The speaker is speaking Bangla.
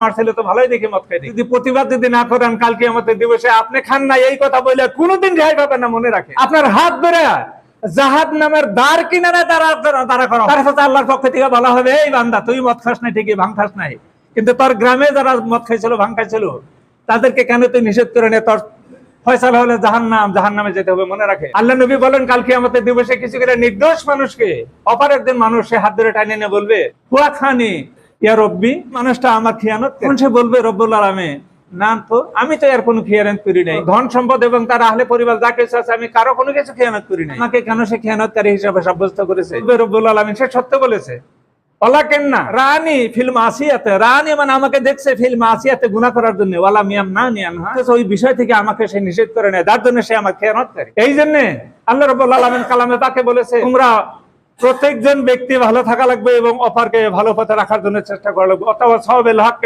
আমার ছেলে তো ভালোই দেখে মদ খাই, যদি প্রতিবাদ যদি না করেন কালকে আমাদের দিবসে আপনি খান না এই কথা বলে কোনোদিন রেহাই পাবেন না, মনে রাখে। আপনার হাত ধরে জাহাদ নামের দ্বার কিনারে তারা করা, তার সাথে আল্লাহর পক্ষ থেকে বলা হবে, এই বান্দা তুই মদ খাস নাই ঠিকই, ভাঙ খাস নাই, কিন্তু তোর গ্রামে যারা মদ খাইছিল ভাঙ খাইছিল তাদেরকে কেন তুই নিষেধ করে নে, তোর ফয়সালা হলে জাহান্নামে যেতে হবে, মনে রাখে। আল্লাহ নবী বলেন কালকে আমাদের দিবসে কিছু করে নির্দোষ মানুষকে অপর একজন মানুষ সে হাত ধরে টানিয়ে নিয়ে বলবে, হুয়া খানি ইয়া রব্বি, মানুষটা আমার খিয়ানত, কোন সে বলবে রব্বুল আলামিন না তো আমি তো এর কোনো খিয়ানত করি নাই, ধন সম্পদ এবং তার আহলে পরিবার যা কিছু আছে আমি কারো কোনো কিছু খিয়ানত করি নাই, আমাকে কেন সে খিয়ানতকারী হিসেবে সাব্যস্ত করেছে? রব্বুল আলামিন সে সত্য বলেছে। রানী ফিল্ম আসিয়াতে, রানী মানে আমাকে দেখছে ফিল্ম আসিয়াতে গুনাহ করার জন্য, ওয়ালা মিয়াম না নিয়ানহা, ওই বিষয় থেকে আমাকে সে নিষেধ করে নেয়, যার জন্য সে আমাকে খেয়ানত করে। এই জন্য আল্লাহ রাব্বুল আলামিন কালামে তাকে বলেছে, তোমরা প্রত্যেকজন ব্যক্তি ভালো থাকা লাগবে এবং অপরকে ভালো পথে রাখার জন্য চেষ্টা করা লাগবে। অথবা সওয়াবিল হক